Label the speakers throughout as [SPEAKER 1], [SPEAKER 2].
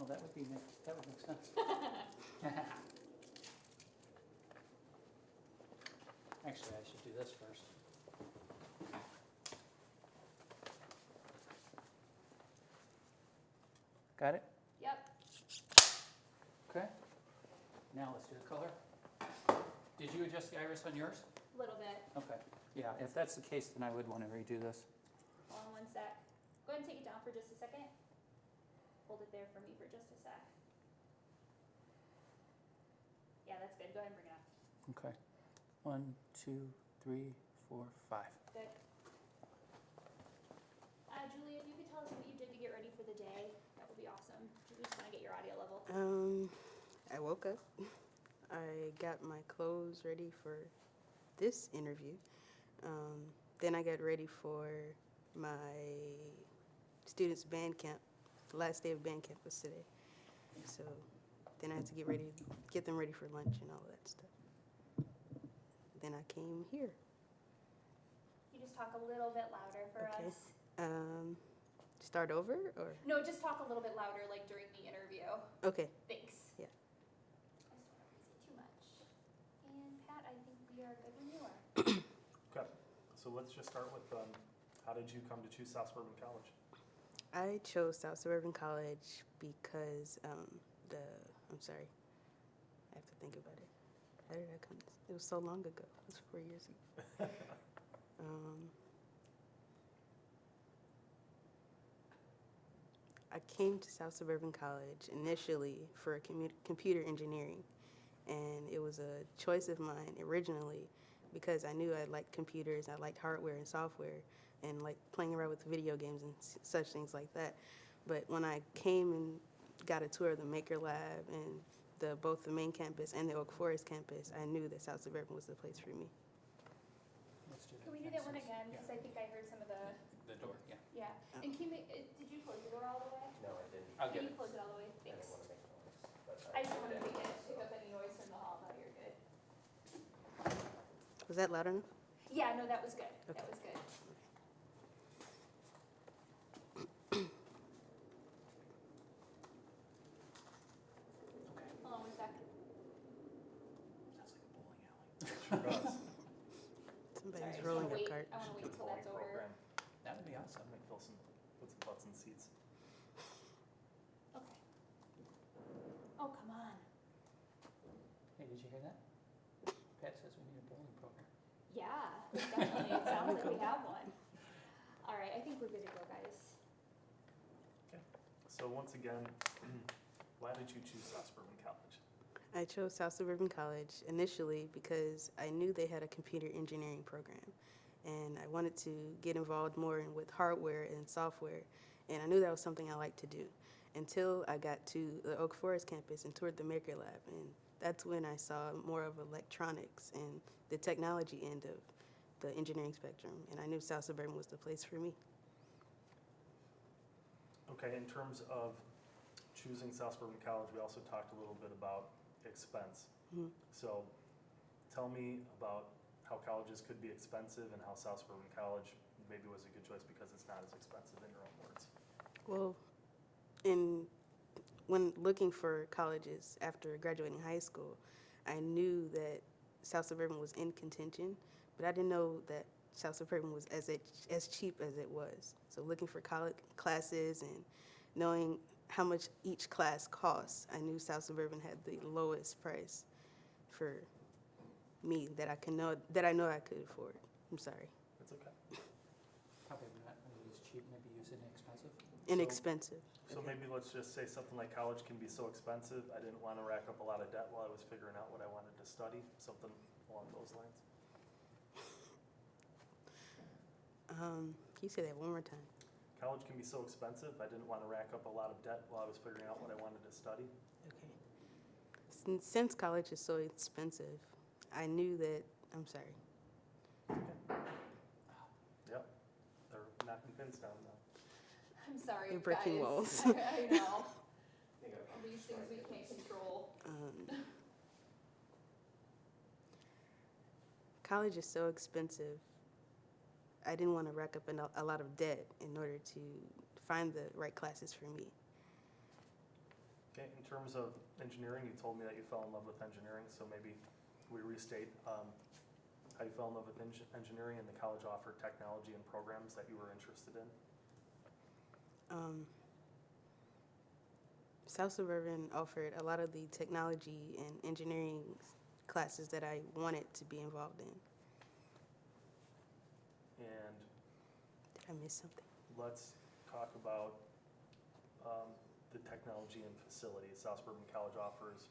[SPEAKER 1] that would make sense. Actually, I should do this first. Got it?
[SPEAKER 2] Yep.
[SPEAKER 1] Okay. Now let's do the color. Did you adjust the iris on yours?
[SPEAKER 2] A little bit.
[SPEAKER 1] Okay. Yeah, if that's the case, then I would want to redo this.
[SPEAKER 2] Hold on one sec. Go ahead and take it down for just a second. Hold it there for me for just a sec. Yeah, that's good. Go ahead and bring it up.
[SPEAKER 1] Okay. 1, 2, 3, 4, 5.
[SPEAKER 2] Good. Julie, if you could tell us what you did to get ready for the day, that would be awesome. We just want to get your audio level.
[SPEAKER 3] I woke up. I got my clothes ready for this interview. Then I got ready for my students' band camp. The last day of band camp was today. So then I had to get them ready for lunch and all of that stuff. Then I came here.
[SPEAKER 2] You just talk a little bit louder for
[SPEAKER 3] Okay.
[SPEAKER 2] us.
[SPEAKER 3] Start over or?
[SPEAKER 2] No, just talk a little bit louder like during the interview.
[SPEAKER 3] Okay.
[SPEAKER 2] Thanks.
[SPEAKER 3] Yeah.
[SPEAKER 2] I just don't want to say too much. And Pat, I think we are good when you are.
[SPEAKER 4] Okay, so let's just start with, how did you come to choose South Suburban College?
[SPEAKER 3] I chose South Suburban College because I'm sorry, I have to think about it. How did I come? It was so long ago. It was 4 years ago. I came to South Suburban College initially for computer engineering, and it was a choice of mine originally because I knew I liked computers, I liked hardware and software, and like playing around with video games and such things like that. But when I came and got a tour of the Maker Lab and both the main campus and the Oak Forest campus, I knew that South Suburban was the place for me.
[SPEAKER 1] Let's do
[SPEAKER 2] Can we do that one again? Because I think I heard some of the.
[SPEAKER 1] The door, yeah.
[SPEAKER 2] Yeah. And can you make, did you close the door all the way?
[SPEAKER 5] No, I didn't.
[SPEAKER 1] I'll
[SPEAKER 2] Can
[SPEAKER 1] get
[SPEAKER 2] you
[SPEAKER 1] it.
[SPEAKER 2] close it all the way?
[SPEAKER 5] I didn't
[SPEAKER 2] Thanks.
[SPEAKER 5] want to make noise, but
[SPEAKER 2] I just wanted to pick up any noise from the hall. No, you're good.
[SPEAKER 3] Was that loud enough?
[SPEAKER 2] Yeah, no, that was good.
[SPEAKER 3] Okay.
[SPEAKER 2] That was good.
[SPEAKER 1] Okay.
[SPEAKER 2] Hold on one sec.
[SPEAKER 1] Sounds like a bowling alley.
[SPEAKER 4] Sure does.
[SPEAKER 3] Somebody's
[SPEAKER 2] Sorry,
[SPEAKER 3] rolling
[SPEAKER 2] I
[SPEAKER 3] a
[SPEAKER 2] just
[SPEAKER 3] cart.
[SPEAKER 2] wanna wait
[SPEAKER 4] Good
[SPEAKER 2] till that's
[SPEAKER 4] bowling
[SPEAKER 2] over.
[SPEAKER 4] program.
[SPEAKER 1] That would be awesome.
[SPEAKER 4] Might put some butts in seats.
[SPEAKER 2] Okay. Oh, come on.
[SPEAKER 1] Hey, did you hear that? Pat says we need a bowling program.
[SPEAKER 2] Yeah, definitely. It sounds like we have one. All right, I think we're good to go, guys.
[SPEAKER 4] So once again, why did you choose South Suburban College?
[SPEAKER 3] I chose South Suburban College initially because I knew they had a computer engineering program, and I wanted to get involved more with hardware and software, and I knew that was something I liked to do until I got to the Oak Forest campus and toured the Maker Lab, and that's when I saw more of electronics and the technology end of the engineering spectrum, and I knew South Suburban was the place for me.
[SPEAKER 4] Okay, in terms of choosing South Suburban College, we also talked a little bit about expense.
[SPEAKER 3] Mhm.
[SPEAKER 4] So tell me about how colleges could be expensive and how South Suburban College maybe was a good choice because it's not as expensive in your own words.
[SPEAKER 3] Well, when looking for colleges after graduating high school, I knew that South Suburban was in contention, but I didn't know that South Suburban was as cheap as it was. So looking for college classes and knowing how much each class costs, I knew South Suburban had the lowest price for me that I know I could afford. I'm sorry.
[SPEAKER 4] It's okay.
[SPEAKER 1] Probably not use cheap, maybe use inexpensive.
[SPEAKER 3] Inexpensive.
[SPEAKER 4] So
[SPEAKER 3] Okay.
[SPEAKER 4] maybe let's just say something like college can be so expensive, I didn't want to rack up a lot of debt while I was figuring out what I wanted to study, something along those lines.
[SPEAKER 3] Can you say that one more time?
[SPEAKER 4] College can be so expensive, I didn't want to rack up a lot of debt while I was figuring out what I wanted to study.
[SPEAKER 3] Okay. Since college is so expensive, I knew that, I'm sorry.
[SPEAKER 4] Yep, they're knocking pins down now.
[SPEAKER 2] I'm sorry,
[SPEAKER 3] You're breaking
[SPEAKER 2] guys.
[SPEAKER 3] walls.
[SPEAKER 2] I know. These things we can't control.
[SPEAKER 3] College is so expensive. I didn't want to rack up a lot of debt in order to find the right classes for me.
[SPEAKER 4] Okay, in terms of engineering, you told me that you fell in love with engineering, so maybe we restate how you fell in love with engineering and the college offered technology and programs that you were interested in.
[SPEAKER 3] South Suburban offered a lot of the technology and engineering classes that I wanted to be involved in.
[SPEAKER 4] And
[SPEAKER 3] Did I miss something?
[SPEAKER 4] let's talk about the technology and facilities. South Suburban College offers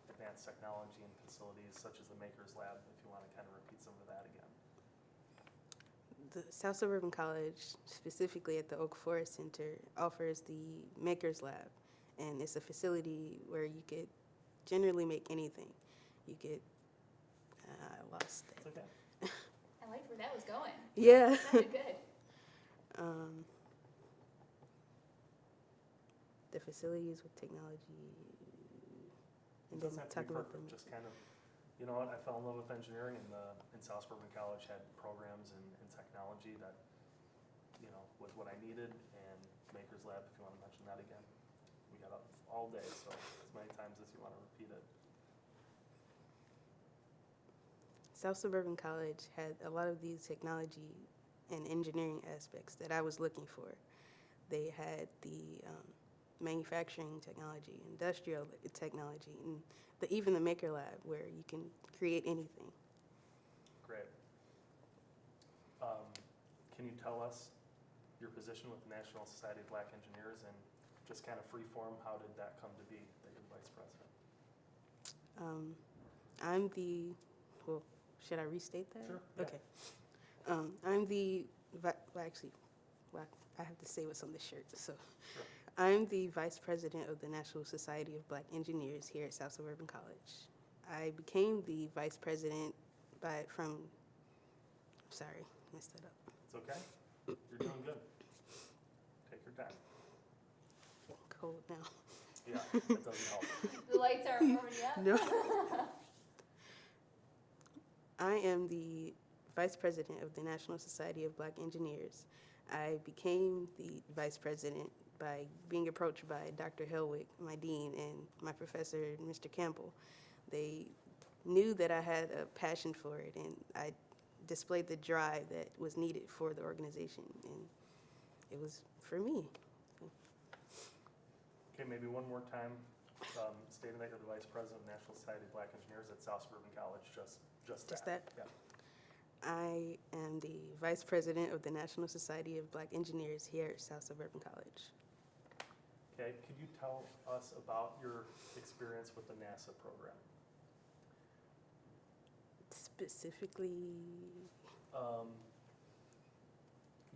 [SPEAKER 4] advanced technology and facilities such as the Makers Lab, if you want to kind of repeat some of that again.
[SPEAKER 3] The South Suburban College, specifically at the Oak Forest Center, offers the Makers Lab, and it's a facility where you could generally make anything. You could, I lost it.
[SPEAKER 4] It's okay.
[SPEAKER 2] I liked where that was going.
[SPEAKER 3] Yeah.
[SPEAKER 2] Sounded good.
[SPEAKER 3] The facilities with technology, and
[SPEAKER 4] It
[SPEAKER 3] then
[SPEAKER 4] doesn't have to
[SPEAKER 3] talk
[SPEAKER 4] be
[SPEAKER 3] about
[SPEAKER 4] perfect,
[SPEAKER 3] them.
[SPEAKER 4] just kind of, you know what, I fell in love with engineering and South Suburban College had programs in technology that, you know, was what I needed, and Makers Lab, if you want to mention that again. We got up all day, so as many times as you want to repeat it.
[SPEAKER 3] South Suburban College had a lot of these technology and engineering aspects that I was looking for. They had the manufacturing technology, industrial technology, and even the Maker Lab where you can create anything.
[SPEAKER 4] Great. Can you tell us your position with the National Society of Black Engineers and just kind of free form, how did that come to be that you're the vice president?
[SPEAKER 3] I'm the, well, should I restate that?
[SPEAKER 4] Sure, yeah.
[SPEAKER 3] Okay. I'm the, I have to say what's on the shirt, so.
[SPEAKER 4] Sure.
[SPEAKER 3] I'm the vice president of the National Society of Black Engineers here at South Suburban College. I became the vice president sorry, messed that up.
[SPEAKER 4] It's okay. You're doing good. Take your time.
[SPEAKER 3] Cold now.
[SPEAKER 4] Yeah, that doesn't help.
[SPEAKER 2] The lights are already up.
[SPEAKER 3] No. I am the vice president of the National Society of Black Engineers. I became the vice president by being approached by Dr. Helwig, my dean, and my professor, Mr. Campbell. They knew that I had a passion for it, and I displayed the drive that was needed for the organization, and it was for me.
[SPEAKER 4] Okay, maybe one more time, stating that you're the vice president of the National Society of Black Engineers at South Suburban College, just that. Yeah.
[SPEAKER 3] I am the vice president of the National Society of Black Engineers here at South Suburban College.
[SPEAKER 4] Okay, could you tell us about your experience with the NASA program?
[SPEAKER 3] Specifically,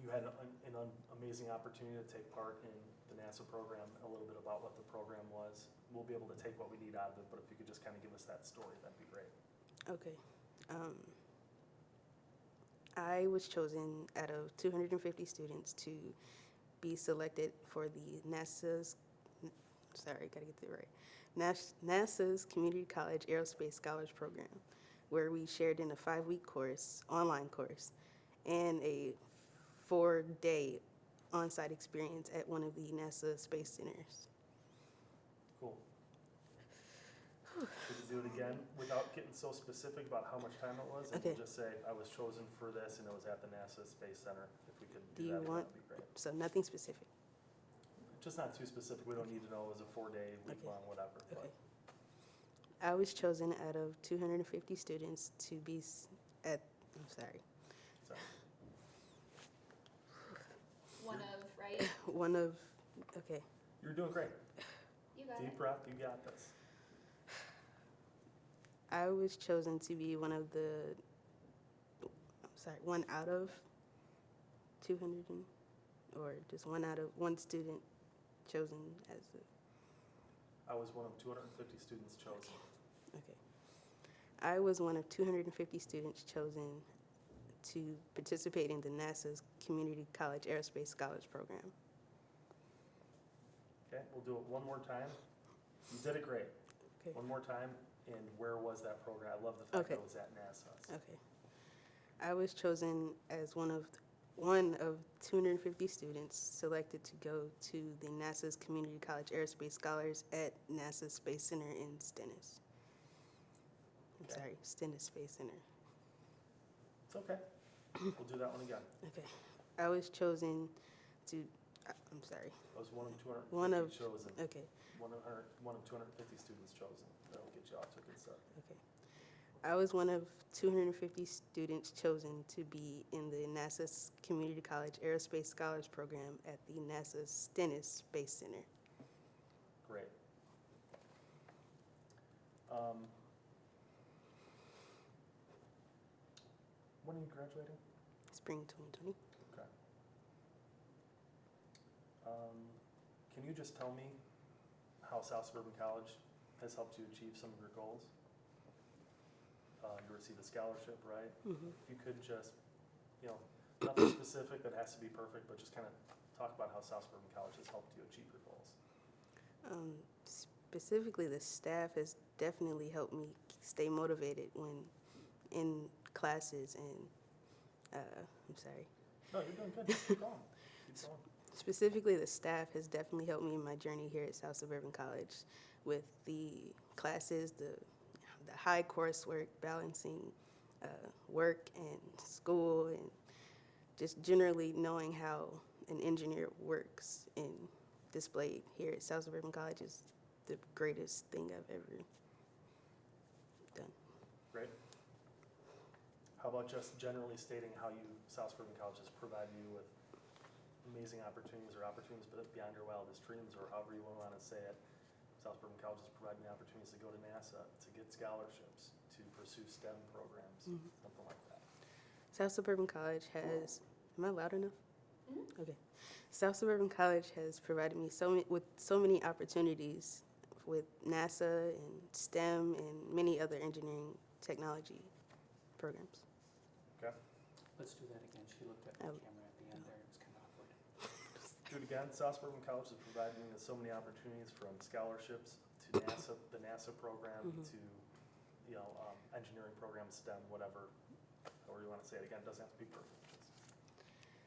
[SPEAKER 4] You had an amazing opportunity to take part in the NASA program, a little bit about what the program was. We'll be able to take what we need out of it, but if you could just kind of give us that story, that'd be great.
[SPEAKER 3] okay. I was chosen out of 250 students to be selected for the NASA's Community College Aerospace Scholars Program, where we shared in a 5-week course, online course, and a 4-day on-site experience at one of the NASA Space Centers.
[SPEAKER 4] Cool. Could you do it again without getting so specific about how much time it was? And
[SPEAKER 3] Okay.
[SPEAKER 4] we'll just say, I was chosen for this and it was at the NASA Space Center. If we could
[SPEAKER 3] Do
[SPEAKER 4] do
[SPEAKER 3] you
[SPEAKER 4] that,
[SPEAKER 3] want-
[SPEAKER 4] that'd be great.
[SPEAKER 3] So nothing specific.
[SPEAKER 4] Just not too specific. We don't need to know it was a 4-day, week-long, whatever. but-
[SPEAKER 3] Okay. I was chosen out of 250 students to be
[SPEAKER 4] Sorry.
[SPEAKER 2] One of, right?
[SPEAKER 3] one of, okay.
[SPEAKER 4] You're doing great.
[SPEAKER 2] You got
[SPEAKER 4] Deep
[SPEAKER 2] it.
[SPEAKER 4] breath, you got this.
[SPEAKER 3] I was chosen to be one out of 200, or just one student chosen as
[SPEAKER 4] I was one of 250 students chosen.
[SPEAKER 3] okay. I was one of 250 students chosen to participate in the NASA's Community College Aerospace Scholars Program.
[SPEAKER 4] Okay, we'll do it one more time. You did it great.
[SPEAKER 3] Okay.
[SPEAKER 4] One more time, and where was that program? I love the fact that
[SPEAKER 3] Okay.
[SPEAKER 4] it was at NASA.
[SPEAKER 3] Okay. I was chosen as one of one of 250 students selected to go to the NASA's Community College Aerospace Scholars at NASA Space Center in Stennis. I'm
[SPEAKER 4] Okay.
[SPEAKER 3] sorry, Stennis Space Center.
[SPEAKER 4] It's okay. We'll do that one again.
[SPEAKER 3] Okay. I was chosen to, I'm sorry,
[SPEAKER 4] That was one of 250
[SPEAKER 3] one of,
[SPEAKER 4] chosen.
[SPEAKER 3] okay,
[SPEAKER 4] One of 250 students chosen. That'll get you off to a good start.
[SPEAKER 3] okay. I was one of 250 students chosen to be in the NASA's Community College Aerospace Scholars Program at the NASA Stennis Space Center.
[SPEAKER 4] Great. When are you graduating?
[SPEAKER 3] Spring 2020.
[SPEAKER 4] Okay. Can you just tell me how South Suburban College has helped you achieve some of your goals? You received a scholarship, right?
[SPEAKER 3] Mm-hmm.
[SPEAKER 4] If you could just, nothing specific that has to be perfect, but just kind of talk about how South Suburban College has helped you achieve your goals.
[SPEAKER 3] Specifically, the staff has definitely helped me stay motivated when in classes and, I'm sorry.
[SPEAKER 4] No, you're doing good. Keep going. Keep going.
[SPEAKER 3] Specifically, the staff has definitely helped me in my journey here at South Suburban College with the classes, the high coursework, balancing work and school, and just generally knowing how an engineer works and displayed here at South Suburban College is the greatest thing I've ever done.
[SPEAKER 4] Great. How about just generally stating how South Suburban College has provided you with amazing opportunities or opportunities beyond your wildest dreams, or however you want to say it. South Suburban College has provided me opportunities to go to NASA, to get scholarships, to pursue STEM programs, something like that.
[SPEAKER 3] South Suburban College has, am I loud enough?
[SPEAKER 2] Mhm.
[SPEAKER 3] Okay. South Suburban College has provided me with so many opportunities with NASA and STEM and many other engineering technology programs.
[SPEAKER 4] Okay.
[SPEAKER 1] Let's do that again. She looked at the
[SPEAKER 3] Oh.
[SPEAKER 1] camera at the end there. It was kind of awkward.
[SPEAKER 4] Do it again. South Suburban College has provided me with so many opportunities, from scholarships to NASA, the NASA program, to engineering programs, STEM, whatever, however you want to say it. Again, it doesn't have to be perfect.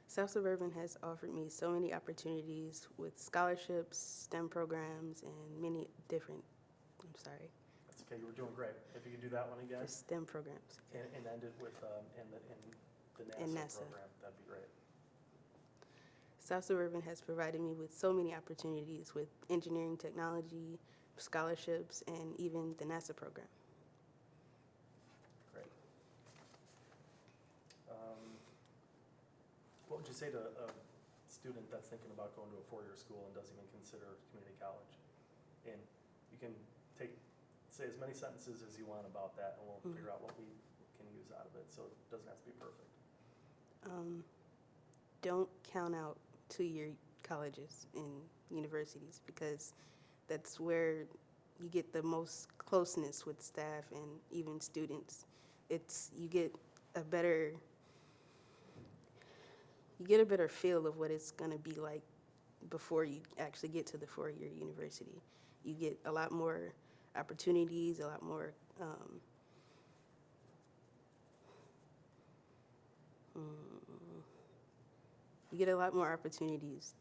[SPEAKER 3] South Suburban has offered me so many opportunities with scholarships, STEM programs, and many different, I'm sorry,
[SPEAKER 4] That's okay. You were doing great. If you could do that one again
[SPEAKER 3] for STEM programs.
[SPEAKER 4] and end it with the
[SPEAKER 3] And
[SPEAKER 4] NASA
[SPEAKER 3] NASA.
[SPEAKER 4] program, that'd be great.
[SPEAKER 3] South Suburban has provided me with so many opportunities with engineering technology, scholarships, and even the NASA program.
[SPEAKER 4] Great. What would you say to a student that's thinking about going to a four-year school and doesn't even consider community college? And you can say as many sentences as you want about that, and we'll figure out what we can use out of it, so it doesn't have to be perfect.
[SPEAKER 3] Don't count out two-year colleges and universities, because that's where you get the most closeness with staff and even students. You get a better feel of what it's going to be like before you actually get to the four-year university. You get a lot more opportunities, a lot more opportunities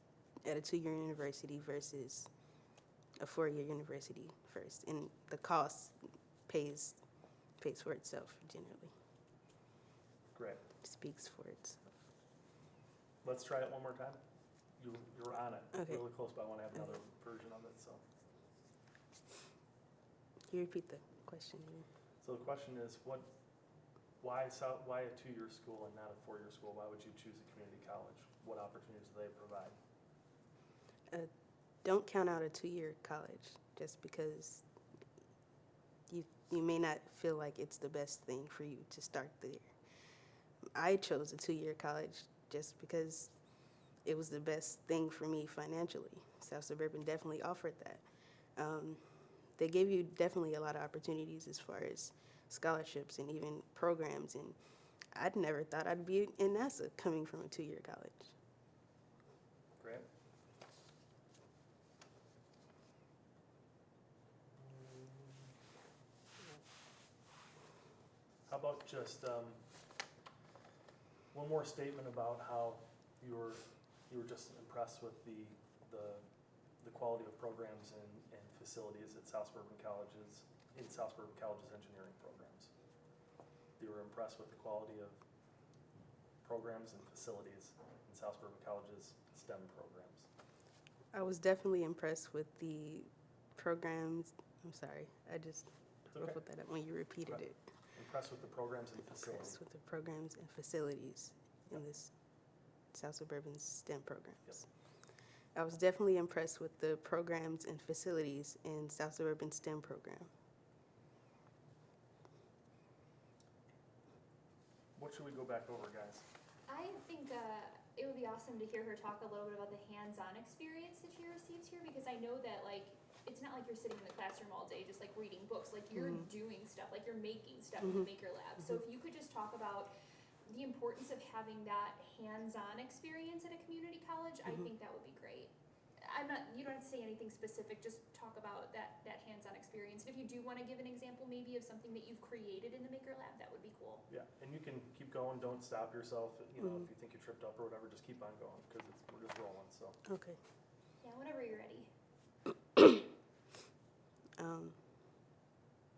[SPEAKER 3] at a two-year university versus a four-year university first, and the cost pays for itself generally.
[SPEAKER 4] Great.
[SPEAKER 3] Speaks for itself.
[SPEAKER 4] Let's try it one more time. You're on it.
[SPEAKER 3] Okay.
[SPEAKER 4] Really close, but I want to have another version of it. So
[SPEAKER 3] Can you repeat the question?
[SPEAKER 4] the question is, why a two-year school and not a four-year school? Why would you choose a community college? What opportunities do they provide?
[SPEAKER 3] Don't count out a two-year college just because you may not feel like it's the best thing for you to start the year. I chose a two-year college just because it was the best thing for me financially. South Suburban definitely offered that. They gave you definitely a lot of opportunities as far as scholarships and even programs, and I'd never thought I'd be in NASA coming from a two-year college.
[SPEAKER 4] Great. How about just one more statement about how you were just impressed with the quality of programs and facilities at South Suburban College's engineering programs. You were impressed with the quality of programs and facilities in South Suburban College's STEM programs.
[SPEAKER 3] I was definitely impressed with the programs. I'm sorry, I just
[SPEAKER 4] It's okay.
[SPEAKER 3] ruffled that up when you repeated
[SPEAKER 4] Okay.
[SPEAKER 3] it.
[SPEAKER 4] Impressed with the programs and facilities.
[SPEAKER 3] Impressed with the programs and facilities in this South Suburban STEM programs.
[SPEAKER 4] Yep.
[SPEAKER 3] I was definitely impressed with the programs and facilities in South Suburban STEM program.
[SPEAKER 4] What should we go back over, guys?
[SPEAKER 2] I think it would be awesome to hear her talk a little bit about the hands-on experience that she receives here, because I know that, like, it's not like you're sitting in the classroom all day just like reading books. Like, you're doing stuff, like you're making stuff in the Maker Lab. So if you could just talk about the importance of having that hands-on experience at a community college, I think that would be great. You don't have to say anything specific, just talk about that hands-on experience. And if you do want to give an example maybe of something that you've created in the Maker Lab, that would be cool.
[SPEAKER 4] Yeah, and you can keep going, don't stop yourself, you know, if you think you tripped up or whatever, just keep on going, because we're just rolling, so.
[SPEAKER 3] Okay.
[SPEAKER 2] Yeah, whenever you're ready.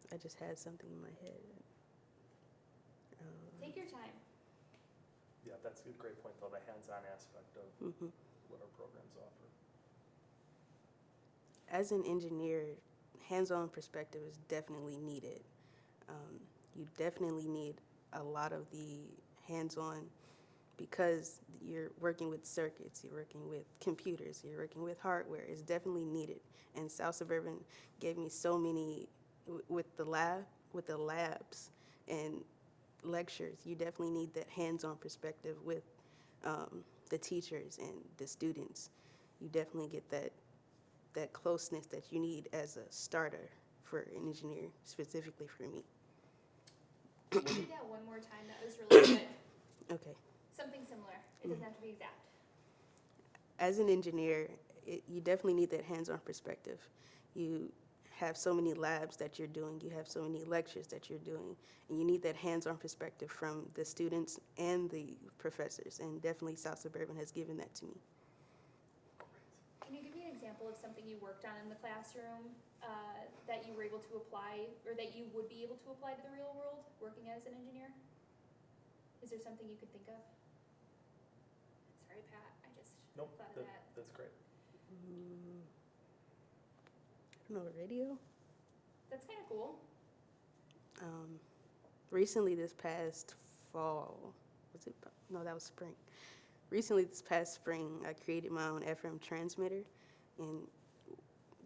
[SPEAKER 3] I just had something in my head.
[SPEAKER 2] Take your time.
[SPEAKER 4] Yeah, that's a great point, though, the hands-on aspect of what our programs offer.
[SPEAKER 3] As an engineer, hands-on perspective is definitely needed. You definitely need a lot of the hands-on, because you're working with circuits, you're working with computers, you're working with hardware. It's definitely needed. And South Suburban gave me so many with the labs and lectures. You definitely need that hands-on perspective with the teachers and the students. You definitely get that closeness that you need as a starter for an engineer, specifically for me.
[SPEAKER 2] Can you do that one more time? That was really good.
[SPEAKER 3] Okay.
[SPEAKER 2] Something similar. It doesn't have to be exact.
[SPEAKER 3] As an engineer, you definitely need that hands-on perspective. You have so many labs that you're doing, you have so many lectures that you're doing, and you need that hands-on perspective from the students and the professors, and definitely South Suburban has given that to me.
[SPEAKER 2] Can you give me an example of something you worked on in the classroom that you were able to apply, or that you would be able to apply to the real world working as an engineer? Is there something you could think of? Sorry, Pat, I just
[SPEAKER 4] Nope,
[SPEAKER 2] thought of that.
[SPEAKER 4] that's great.
[SPEAKER 3] I don't know, radio?
[SPEAKER 2] That's kind of cool.
[SPEAKER 3] Recently this past fall, that was spring. Recently this past spring, I created my own FM transmitter, and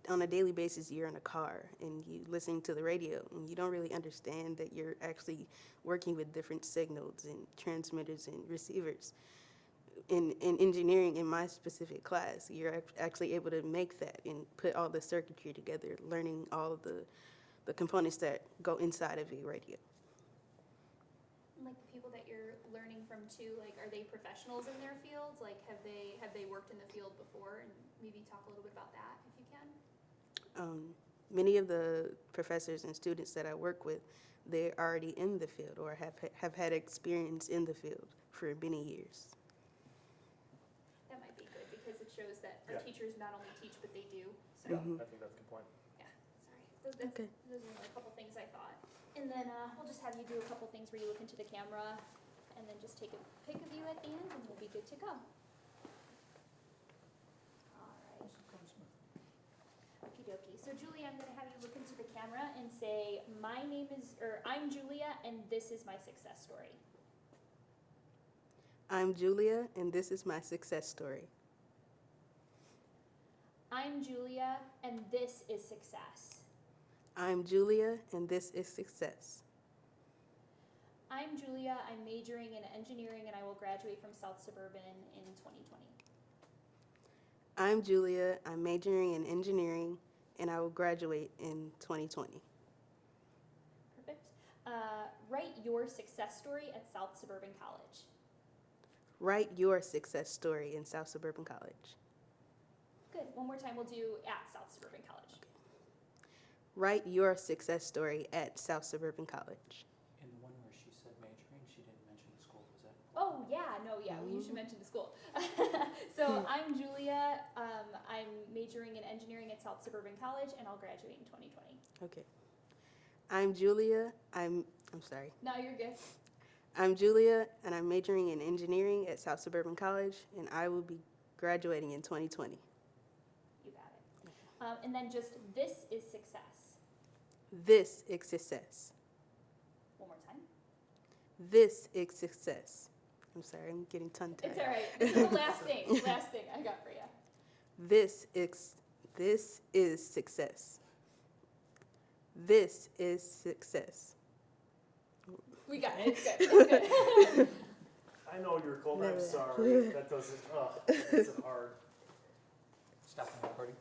[SPEAKER 3] on a daily basis, you're in a car and you listen to the radio, and you don't really understand that you're actually working with different signals and transmitters and receivers. In engineering, in my specific class, you're actually able to make that and put all the circuitry together, learning all of the components that go inside of a radio.
[SPEAKER 2] And like the people that you're learning from too, like, are they professionals in their fields? Like, have they worked in the field before? And maybe talk a little bit about that if you can.
[SPEAKER 3] Many of the professors and students that I work with, they're already in the field or have had experience in the field for many years.
[SPEAKER 2] That might be good, because it shows that our
[SPEAKER 4] Yeah.
[SPEAKER 2] teachers not only teach, but they do. So,
[SPEAKER 4] Yeah, I think that's a good point.
[SPEAKER 2] yeah, sorry.
[SPEAKER 3] Okay.
[SPEAKER 2] Those are a couple things I thought. And then we'll just have you do a couple things where you look into the camera, and then just take a pic of you at the end, and we'll be good to go. All right. Okie dokie. So Julia, I'm gonna have you look into the camera and say, I'm Julia, and this is my success story.
[SPEAKER 3] I'm Julia, and this is my success story.
[SPEAKER 2] I'm Julia, and this is success.
[SPEAKER 3] I'm Julia, and this is success.
[SPEAKER 2] I'm Julia, I'm majoring in engineering, and I will graduate from South Suburban in 2020.
[SPEAKER 3] I'm Julia, I'm majoring in engineering, and I will graduate in 2020.
[SPEAKER 2] Perfect. Write your success story at South Suburban College.
[SPEAKER 3] Write your success story in South Suburban College.
[SPEAKER 2] Good. One more time, we'll do at South Suburban College.
[SPEAKER 3] Write your success story at South Suburban College.
[SPEAKER 1] In the one where she said majoring, she didn't mention the school. Was that
[SPEAKER 2] Oh, yeah, no, yeah, well, you should mention the school. So I'm Julia, I'm majoring in engineering at South Suburban College, and I'll graduate in 2020.
[SPEAKER 3] Okay. I'm Julia. I'm sorry.
[SPEAKER 2] No, you're good.
[SPEAKER 3] I'm Julia, and I'm majoring in engineering at South Suburban College, and I will be graduating in 2020.
[SPEAKER 2] You got it. And then just, this is success.
[SPEAKER 3] This is success.
[SPEAKER 2] One more time.
[SPEAKER 3] This is success. I'm sorry, I'm getting tongue-tied.
[SPEAKER 2] It's all right. This is the last thing I got for you.
[SPEAKER 3] This is success. This is success.
[SPEAKER 2] We got it. It's good. It's good.
[SPEAKER 4] I know you're cold, I'm
[SPEAKER 3] Never.
[SPEAKER 4] sorry. That doesn't, makes it hard.
[SPEAKER 1] Stop the recording.